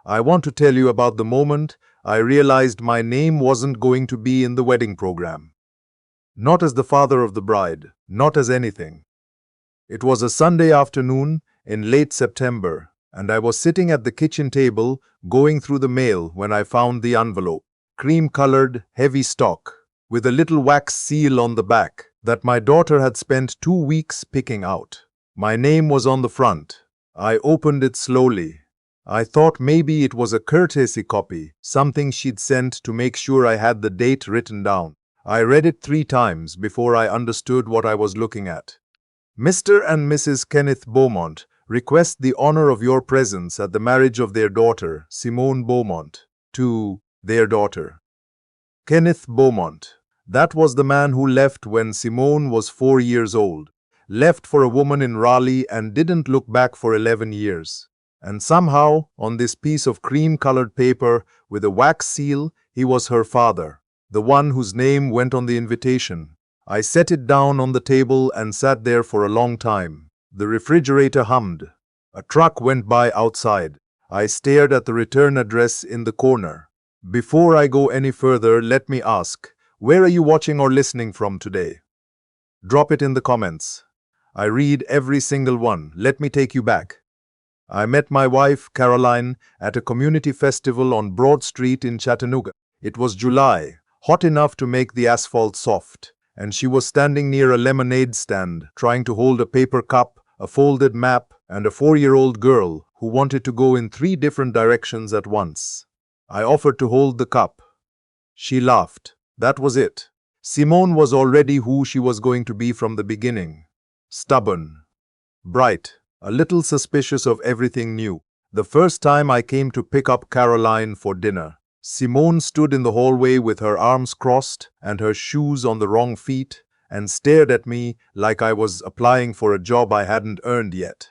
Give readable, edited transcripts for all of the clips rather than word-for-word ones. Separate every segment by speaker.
Speaker 1: I want to tell you about the moment I realized my name wasn't going to be in the wedding program. Not as the father of the bride, not as anything. It was a Sunday afternoon in late September, and I was sitting at the kitchen table going through the mail when I found the envelope. Cream-colored, heavy stock, with a little wax seal on the back that my daughter had spent 2 weeks picking out. My name was on the front. I opened it slowly. I thought maybe it was a courtesy copy, something she'd sent to make sure I had the date written down. I read it 3 times before I understood what I was looking at. Mr. and Mrs. Kenneth Beaumont request the honor of your presence at the marriage of their daughter, Simone Beaumont, to their daughter. Kenneth Beaumont. That was the man who left when Simone was 4 years old, left for a woman in Raleigh and didn't look back for 11 years. And somehow, on this piece of cream-colored paper with a wax seal, he was her father, the one whose name went on the invitation. I set it down on the table and sat there for a long time. The refrigerator hummed. A truck went by outside. I stared at the return address in the corner. Before I go any further, let me ask, where are you watching or listening from today? Drop it in the comments. I read every single one. Let me take you back. I met my wife, Caroline, at a community festival on Broad Street in Chattanooga. It was July, hot enough to make the asphalt soft, and she was standing near a lemonade stand, trying to hold a paper cup, a folded map, and a 4-year-old girl who wanted to go in 3 different directions at once. I offered to hold the cup. She laughed. That was it. Simone was already who she was going to be from the beginning. Stubborn, bright, a little suspicious of everything new. The first time I came to pick up Caroline for dinner, Simone stood in the hallway with her arms crossed and her shoes on the wrong feet and stared at me like I was applying for a job I hadn't earned yet.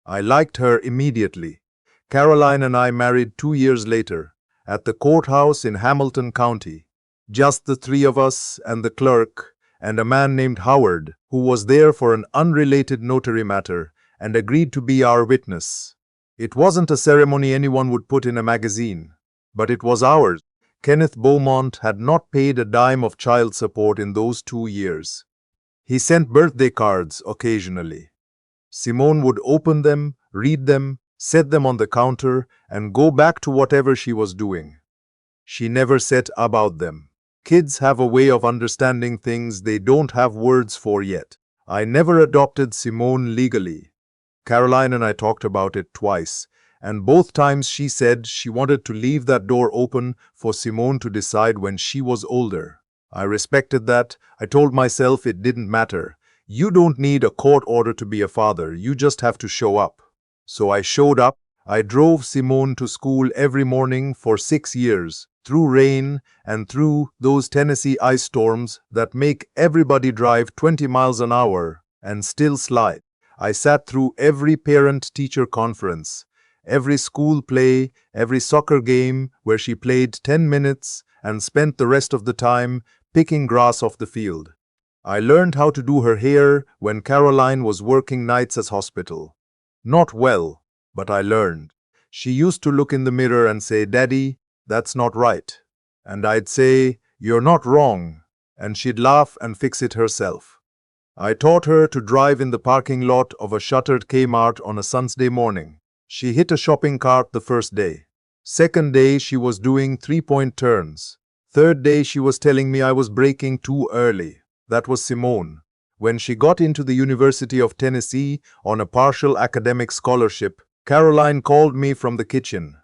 Speaker 1: I liked her immediately. Caroline and I married 2 years later, at the courthouse in Hamilton County. Just the 3 of us and the clerk and a man named Howard, who was there for an unrelated notary matter and agreed to be our witness. It wasn't a ceremony anyone would put in a magazine, but it was ours. Kenneth Beaumont had not paid a dime of child support in those 2 years. He sent birthday cards occasionally. Simone would open them, read them, set them on the counter, and go back to whatever she was doing. She never said about them. Kids have a way of understanding things they don't have words for yet. I never adopted Simone legally. Caroline and I talked about it twice, and both times she said she wanted to leave that door open for Simone to decide when she was older. I respected that. I told myself it didn't matter. You don't need a court order to be a father, you just have to show up. So I showed up. I drove Simone to school every morning for 6 years, through rain and through those Tennessee ice storms that make everybody drive 20 miles an hour and still slide. I sat through every parent-teacher conference, every school play, every soccer game where she played 10 minutes and spent the rest of the time picking grass off the field. I learned how to do her hair when Caroline was working nights as hospital. Not well, but I learned. She used to look in the mirror and say, "Daddy, that's not right." And I'd say, "You're not wrong," and she'd laugh and fix it herself. I taught her to drive in the parking lot of a shuttered Kmart on a Sunday morning. She hit a shopping cart the first day. Second day, she was doing 3-point turns. Third day, she was telling me I was braking too early. That was Simone. When she got into the University of Tennessee on a partial academic scholarship, Caroline called me from the kitchen.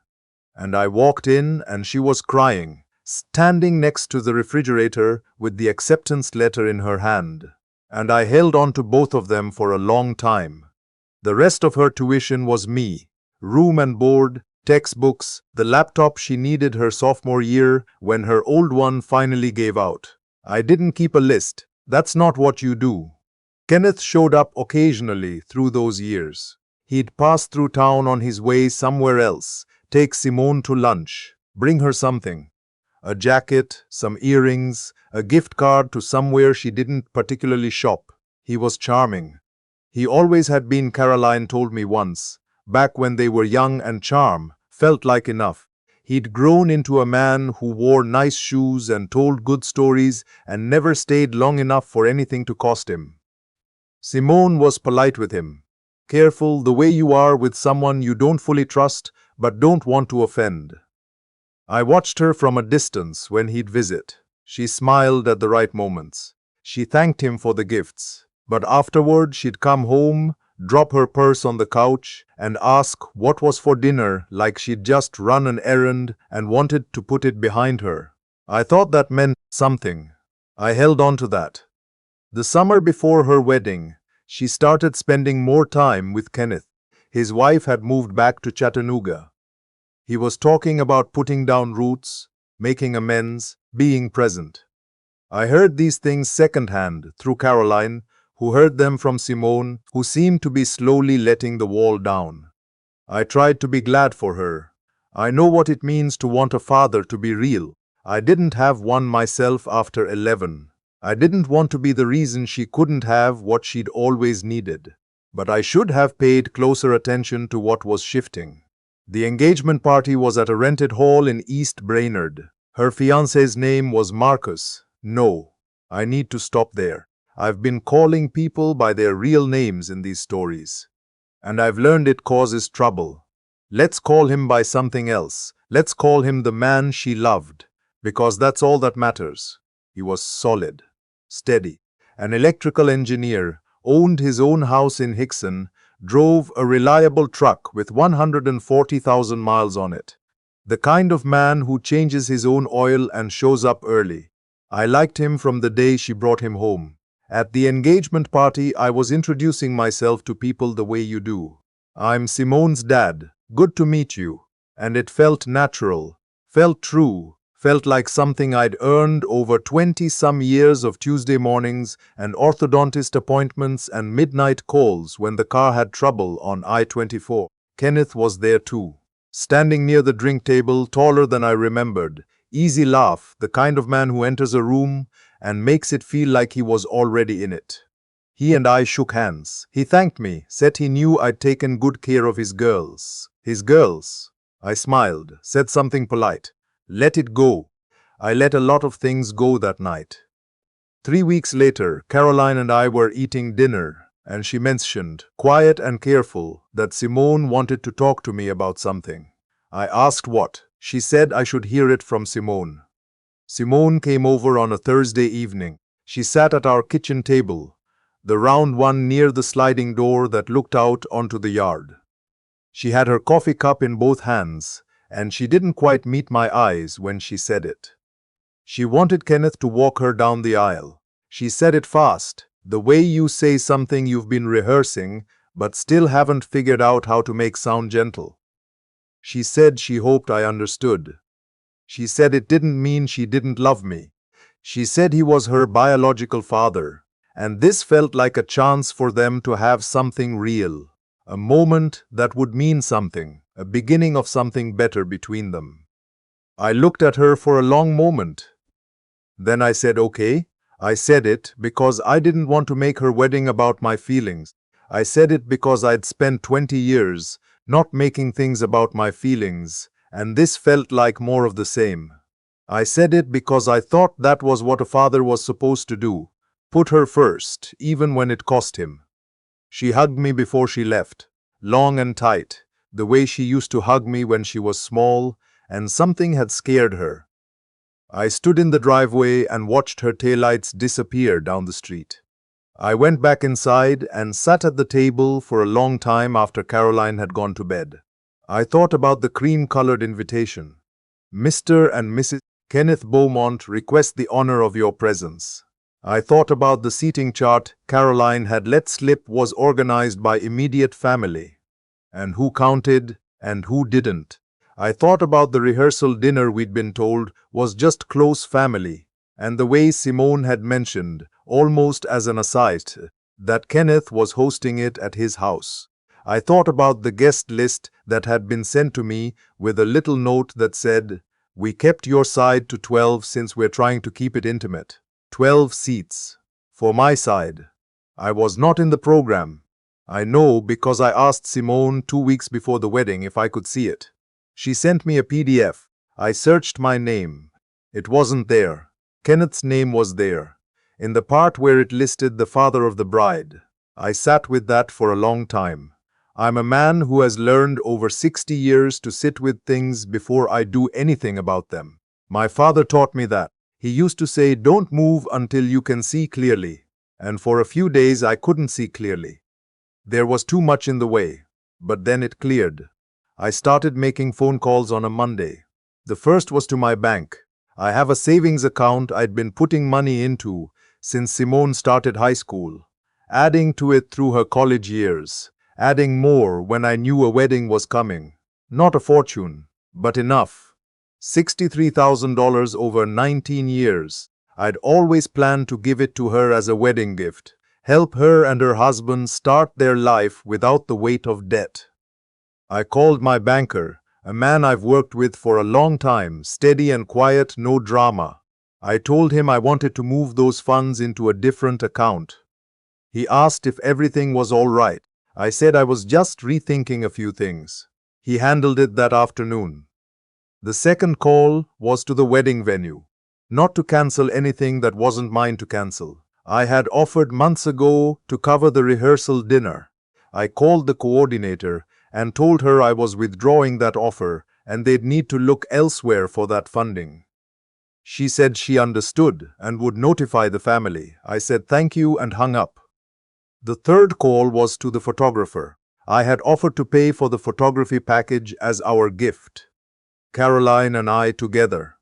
Speaker 1: And I walked in and she was crying, standing next to the refrigerator with the acceptance letter in her hand. And I held on to both of them for a long time. The rest of her tuition was me. Room and board, textbooks, the laptop she needed her sophomore year when her old one finally gave out. I didn't keep a list. That's not what you do. Kenneth showed up occasionally through those years. He'd pass through town on his way somewhere else, take Simone to lunch, bring her something. A jacket, some earrings, a gift card to somewhere she didn't particularly shop. He was charming. He always had been, Caroline told me once, back when they were young and charm, felt like enough. He'd grown into a man who wore nice shoes and told good stories and never stayed long enough for anything to cost him. Simone was polite with him. Careful the way you are with someone you don't fully trust but don't want to offend. I watched her from a distance when he'd visit. She smiled at the right moments. She thanked him for the gifts. But afterward, she'd come home, drop her purse on the couch, and ask what was for dinner like she'd just run an errand and wanted to put it behind her. I thought that meant something. I held on to that. The summer before her wedding, she started spending more time with Kenneth. His wife had moved back to Chattanooga. He was talking about putting down roots, making amends, being present. I heard these things secondhand through Caroline, who heard them from Simone, who seemed to be slowly letting the wall down. I tried to be glad for her. I know what it means to want a father to be real. I didn't have one myself after 11. I didn't want to be the reason she couldn't have what she'd always needed. But I should have paid closer attention to what was shifting. The engagement party was at a rented hall in East Brainerd. Her fiancé's name was Marcus. No, I need to stop there. I've been calling people by their real names in these stories. And I've learned it causes trouble. Let's call him by something else. Let's call him the man she loved. Because that's all that matters. He was solid, steady, an electrical engineer, owned his own house in Hickson, drove a reliable truck with 140,000 miles on it. The kind of man who changes his own oil and shows up early. I liked him from the day she brought him home. At the engagement party, I was introducing myself to people the way you do. I'm Simone's dad. Good to meet you. And it felt natural, felt true, felt like something I'd earned over 20-some years of Tuesday mornings and orthodontist appointments and midnight calls when the car had trouble on I-24. Kenneth was there too, standing near the drink table, taller than I remembered. Easy laugh, the kind of man who enters a room and makes it feel like he was already in it. He and I shook hands. He thanked me, said he knew I'd taken good care of his girls. His girls? I smiled, said something polite. Let it go. I let a lot of things go that night. 3 weeks later, Caroline and I were eating dinner, and she mentioned, quiet and careful, that Simone wanted to talk to me about something. I asked what. She said I should hear it from Simone. Simone came over on a Thursday evening. She sat at our kitchen table, the round one near the sliding door that looked out onto the yard. She had her coffee cup in both hands, and she didn't quite meet my eyes when she said it. She wanted Kenneth to walk her down the aisle. She said it fast, the way you say something you've been rehearsing, but still haven't figured out how to make sound gentle. She said she hoped I understood. She said it didn't mean she didn't love me. She said he was her biological father, and this felt like a chance for them to have something real, a moment that would mean something, a beginning of something better between them. I looked at her for a long moment. Then I said, okay. I said it because I didn't want to make her wedding about my feelings. I said it because I'd spent 20 years not making things about my feelings, and this felt like more of the same. I said it because I thought that was what a father was supposed to do, put her first, even when it cost him. She hugged me before she left, long and tight, the way she used to hug me when she was small, and something had scared her. I stood in the driveway and watched her taillights disappear down the street. I went back inside and sat at the table for a long time after Caroline had gone to bed. I thought about the cream-colored invitation. Mr. and Mrs. Kenneth Beaumont request the honor of your presence. I thought about the seating chart Caroline had let slip was organized by immediate family, and who counted and who didn't. I thought about the rehearsal dinner we'd been told was just close family, and the way Simone had mentioned, almost as an aside, that Kenneth was hosting it at his house. I thought about the guest list that had been sent to me with a little note that said, "We kept your side to 12 since we're trying to keep it intimate." 12 seats. For my side. I was not in the program. I know because I asked Simone 2 weeks before the wedding if I could see it. She sent me a PDF. I searched my name. It wasn't there. Kenneth's name was there, in the part where it listed the father of the bride. I sat with that for a long time. I'm a man who has learned over 60 years to sit with things before I do anything about them. My father taught me that. He used to say, "Don't move until you can see clearly." And for a few days I couldn't see clearly. There was too much in the way. But then it cleared. I started making phone calls on a Monday. The first was to my bank. I have a savings account I'd been putting money into since Simone started high school, adding to it through her college years, adding more when I knew a wedding was coming. Not a fortune, but enough. $63,000 over 19 years. I'd always planned to give it to her as a wedding gift, help her and her husband start their life without the weight of debt. I called my banker, a man I've worked with for a long time, steady and quiet, no drama. I told him I wanted to move those funds into a different account. He asked if everything was all right. I said I was just rethinking a few things. He handled it that afternoon. The second call was to the wedding venue. Not to cancel anything that wasn't mine to cancel. I had offered months ago to cover the rehearsal dinner. I called the coordinator and told her I was withdrawing that offer and they'd need to look elsewhere for that funding. She said she understood and would notify the family. I said thank you and hung up. The third call was to the photographer. I had offered to pay for the photography package as our gift. Caroline and I together.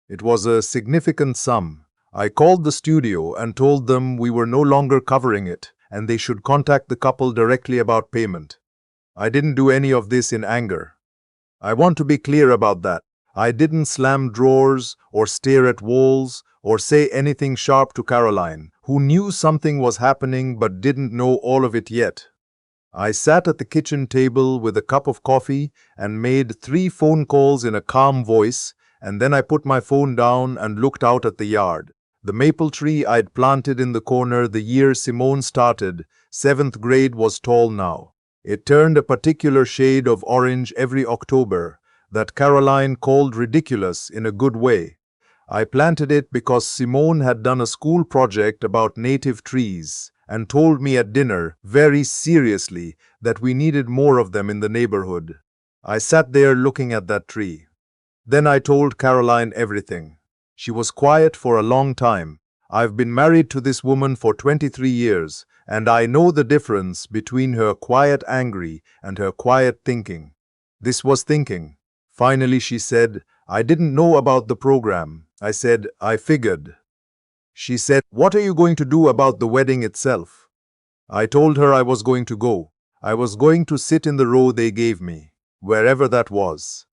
Speaker 1: It was a significant sum. I called the studio and told them we were no longer covering it and they should contact the couple directly about payment. I didn't do any of this in anger. I want to be clear about that. I didn't slam drawers or stare at walls or say anything sharp to Caroline, who knew something was happening but didn't know all of it yet. I sat at the kitchen table with a cup of coffee and made 3 phone calls in a calm voice, and then I put my phone down and looked out at the yard. The maple tree I'd planted in the corner the year Simone started, 7th grade, was tall now. It turned a particular shade of orange every October that Caroline called ridiculous in a good way. I planted it because Simone had done a school project about native trees and told me at dinner, very seriously, that we needed more of them in the neighborhood. I sat there looking at that tree. Then I told Caroline everything. She was quiet for a long time. I've been married to this woman for 23 years, and I know the difference between her quiet angry and her quiet thinking. This was thinking. Finally she said, "I didn't know about the program." I said, "I figured." She said, "What are you going to do about the wedding itself?" I told her I was going to go. I was going to sit in the row they gave me, wherever that was.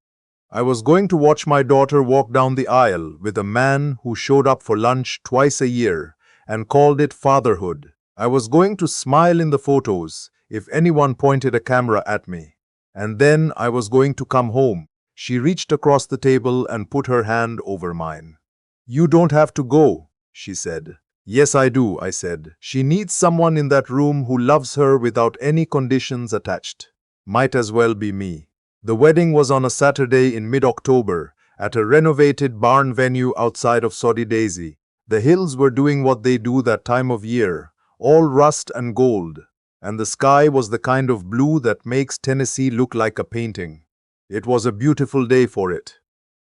Speaker 1: I was going to watch my daughter walk down the aisle with a man who showed up for lunch twice a year and called it fatherhood. I was going to smile in the photos if anyone pointed a camera at me. And then I was going to come home. She reached across the table and put her hand over mine. "You don't have to go," she said. "Yes, I do," I said. "She needs someone in that room who loves her without any conditions attached. Might as well be me." The wedding was on a Saturday in mid-October at a renovated barn venue outside of Soddy Daisy. The hills were doing what they do that time of year, all rust and gold, and the sky was the kind of blue that makes Tennessee look like a painting. It was a beautiful day for it.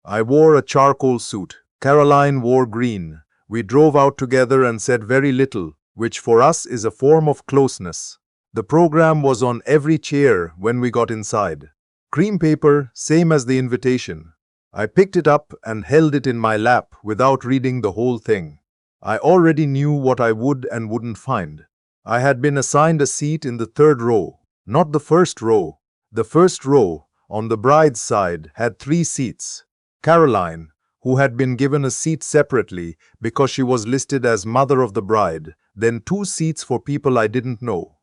Speaker 1: I wore a charcoal suit. Caroline wore green. We drove out together and said very little, which for us is a form of closeness. The program was on every chair when we got inside. Cream paper, same as the invitation. I picked it up and held it in my lap without reading the whole thing. I already knew what I would and wouldn't find. I had been assigned a seat in the 3rd row, not the 1st row. The 1st row, on the bride's side, had 3 seats. Caroline, who had been given a seat separately because she was listed as mother of the bride, then 2 seats for people I didn't know.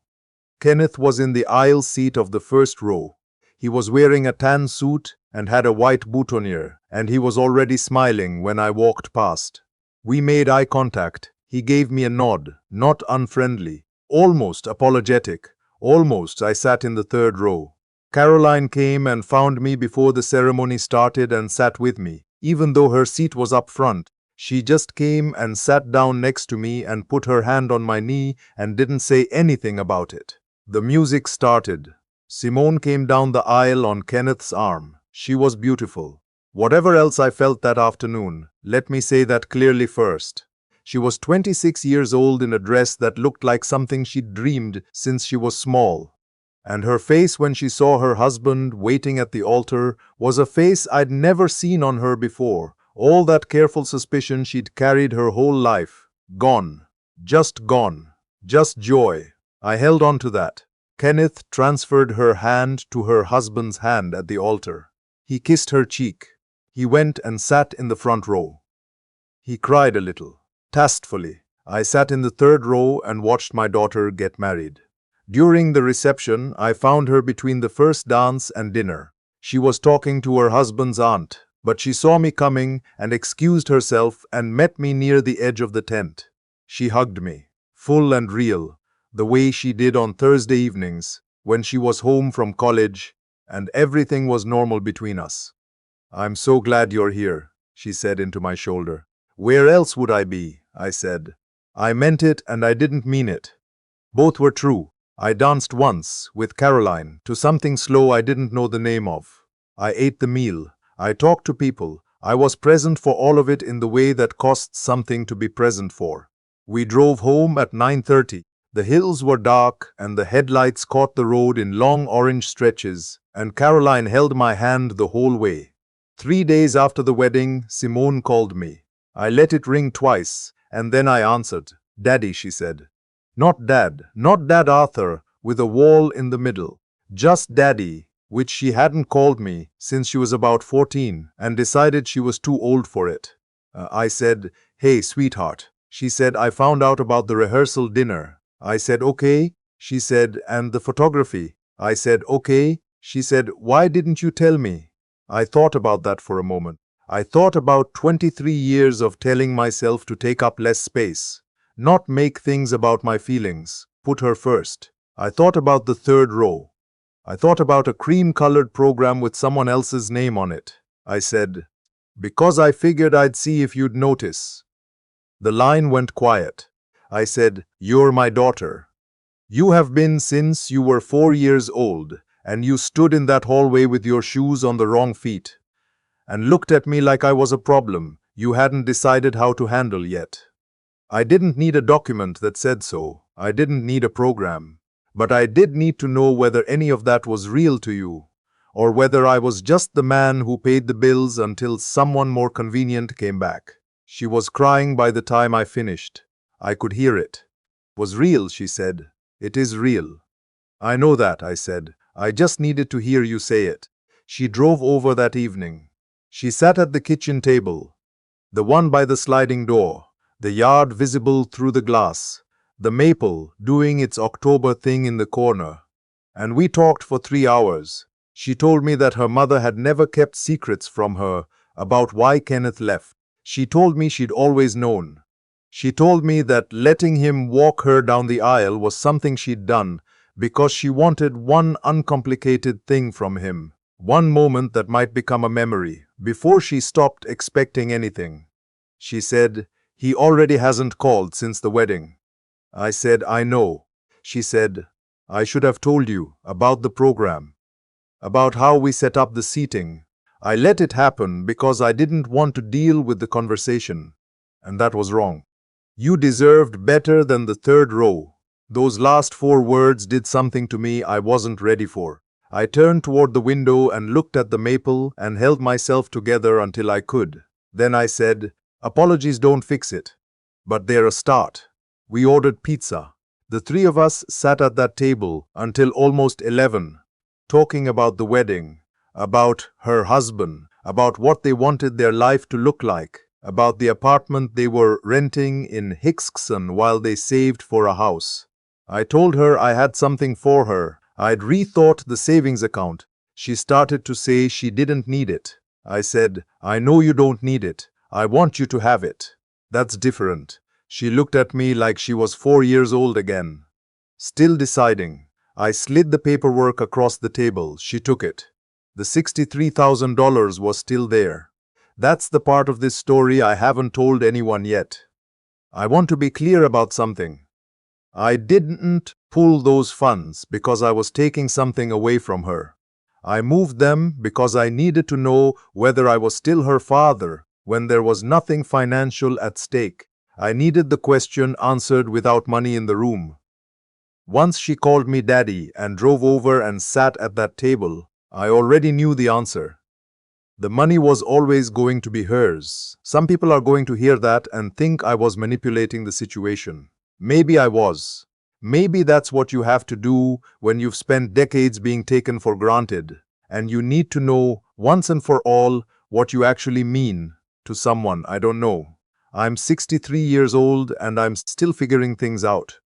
Speaker 1: Kenneth was in the aisle seat of the 1st row. He was wearing a tan suit and had a white boutonniere, and he was already smiling when I walked past. We made eye contact. He gave me a nod, not unfriendly, almost apologetic. Almost I sat in the 3rd row. Caroline came and found me before the ceremony started and sat with me. Even though her seat was up front, she just came and sat down next to me and put her hand on my knee and didn't say anything about it. The music started. Simone came down the aisle on Kenneth's arm. She was beautiful. Whatever else I felt that afternoon, let me say that clearly first. She was 26 years old in a dress that looked like something she'd dreamed since she was small. And her face when she saw her husband waiting at the altar was a face I'd never seen on her before. All that careful suspicion she'd carried her whole life. Gone. Just gone. Just joy. I held on to that. Kenneth transferred her hand to her husband's hand at the altar. He kissed her cheek. He went and sat in the front row. He cried a little. Tastefully, I sat in the third row and watched my daughter get married. During the reception, I found her between the first dance and dinner. She was talking to her husband's aunt, but she saw me coming and excused herself and met me near the edge of the tent. She hugged me, full and real, the way she did on Thursday evenings when she was home from college and everything was normal between us. "I'm so glad you're here," she said into my shoulder. "Where else would I be?" I said. I meant it and I didn't mean it. Both were true. I danced once, with Caroline, to something slow I didn't know the name of. I ate the meal. I talked to people. I was present for all of it in the way that costs something to be present for. We drove home at 9:30. The hills were dark and the headlights caught the road in long orange stretches, and Caroline held my hand the whole way. 3 days after the wedding, Simone called me. I let it ring twice, and then I answered. "Daddy," she said. Not Dad Arthur, with a wall in the middle. Just Daddy, which she hadn't called me since she was about 14 and decided she was too old for it. I said, "Hey, sweetheart." She said, "I found out about the rehearsal dinner." I said, "Okay." She said, "And the photography." I said, "Okay." She said, "Why didn't you tell me?" I thought about that for a moment. I thought about 23 years of telling myself to take up less space, not make things about my feelings, put her first. I thought about the third row. I thought about a cream-colored program with someone else's name on it. I said, "Because I figured I'd see if you'd notice." The line went quiet. I said, "You're my daughter. You have been since you were 4 years old, and you stood in that hallway with your shoes on the wrong feet and looked at me like I was a problem you hadn't decided how to handle yet." I didn't need a document that said so. I didn't need a program. But I did need to know whether any of that was real to you, or whether I was just the man who paid the bills until someone more convenient came back. She was crying by the time I finished. I could hear it. "It was real," she said. "It is real." "I know that," I said. "I just needed to hear you say it." She drove over that evening. She sat at the kitchen table, the one by the sliding door, the yard visible through the glass, the maple doing its October thing in the corner. And we talked for 3 hours. She told me that her mother had never kept secrets from her about why Kenneth left. She told me she'd always known. She told me that letting him walk her down the aisle was something she'd done because she wanted one uncomplicated thing from him, one moment that might become a memory, before she stopped expecting anything. She said, "He already hasn't called since the wedding." I said, "I know." She said, "I should have told you about the program, about how we set up the seating. I let it happen because I didn't want to deal with the conversation, and that was wrong. You deserved better than the third row." Those last 4 words did something to me I wasn't ready for. I turned toward the window and looked at the maple and held myself together until I could. Then I said, "Apologies don't fix it, but they're a start." We ordered pizza. The 3 of us sat at that table until almost 11, talking about the wedding, about her husband, about what they wanted their life to look like, about the apartment they were renting in Hickston while they saved for a house. I told her I had something for her. I'd rethought the savings account. She started to say she didn't need it. I said, "I know you don't need it. I want you to have it." "That's different." She looked at me like she was 4 years old again. "Still deciding." I slid the paperwork across the table. She took it. The $63,000 was still there. That's the part of this story I haven't told anyone yet. I want to be clear about something. I didn't pull those funds because I was taking something away from her. I moved them because I needed to know whether I was still her father when there was nothing financial at stake. I needed the question answered without money in the room. Once she called me daddy and drove over and sat at that table, I already knew the answer. The money was always going to be hers. Some people are going to hear that and think I was manipulating the situation. Maybe I was. Maybe that's what you have to do when you've spent decades being taken for granted, and you need to know once and for all what you actually mean to someone. I don't know. I'm 63 years old and I'm still figuring things out.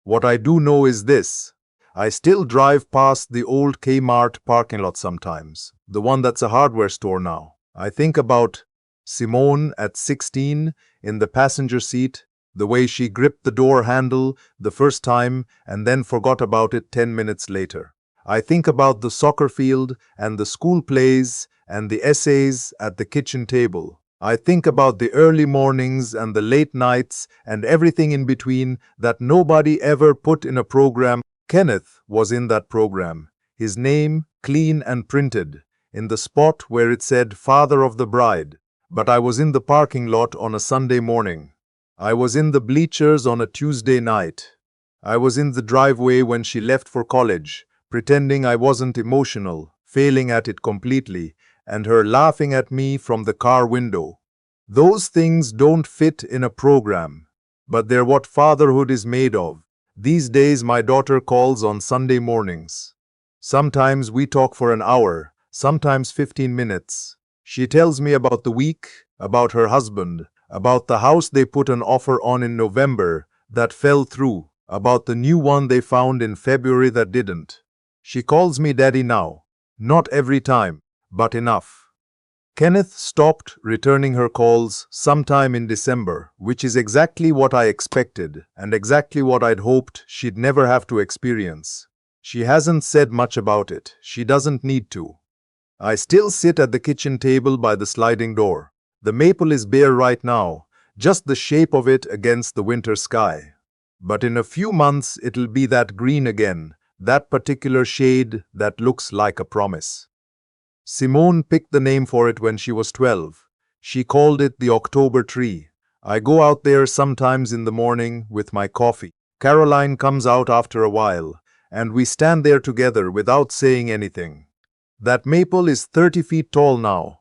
Speaker 1: What I do know is this. I still drive past the old Kmart parking lot sometimes, the one that's a hardware store now. I think about Simone at 16 in the passenger seat, the way she gripped the door handle the first time and then forgot about it 10 minutes later. I think about the soccer field and the school plays and the essays at the kitchen table. I think about the early mornings and the late nights and everything in between that nobody ever put in a program. Kenneth was in that program, his name clean and printed, in the spot where it said Father of the Bride. But I was in the parking lot on a Sunday morning. I was in the bleachers on a Tuesday night. I was in the driveway when she left for college, pretending I wasn't emotional, failing at it completely, and her laughing at me from the car window. Those things don't fit in a program, but they're what fatherhood is made of. These days my daughter calls on Sunday mornings. Sometimes we talk for an hour, sometimes 15 minutes. She tells me about the week, about her husband, about the house they put an offer on in November that fell through, about the new one they found in February that didn't. She calls me daddy now. Not every time, but enough. Kenneth stopped returning her calls sometime in December, which is exactly what I expected and exactly what I'd hoped she'd never have to experience. She hasn't said much about it. She doesn't need to. I still sit at the kitchen table by the sliding door. The maple is bare right now, just the shape of it against the winter sky. But in a few months it'll be that green again, that particular shade that looks like a promise. Simone picked the name for it when she was 12. She called it the October tree. I go out there sometimes in the morning with my coffee. Caroline comes out after a while, and we stand there together without saying anything. That maple is 30 feet tall now.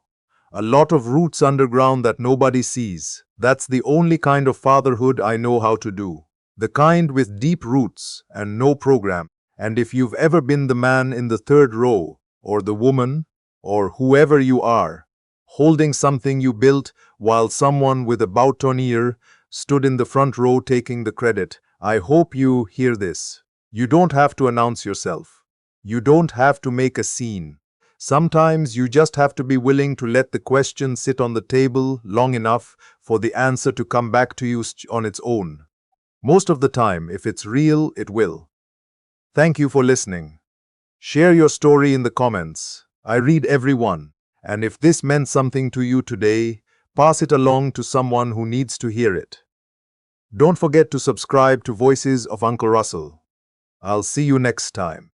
Speaker 1: A lot of roots underground that nobody sees. That's the only kind of fatherhood I know how to do. The kind with deep roots and no program. And if you've ever been the man in the third row, or the woman, or whoever you are, holding something you built while someone with a boutonniere stood in the front row taking the credit, I hope you hear this. You don't have to announce yourself. You don't have to make a scene. Sometimes you just have to be willing to let the question sit on the table long enough for the answer to come back to you on its own. Most of the time, if it's real, it will. Thank you for listening. Share your story in the comments. I read every one. And if this meant something to you today, pass it along to someone who needs to hear it. Don't forget to subscribe to Voices of Uncle Russell. I'll see you next time.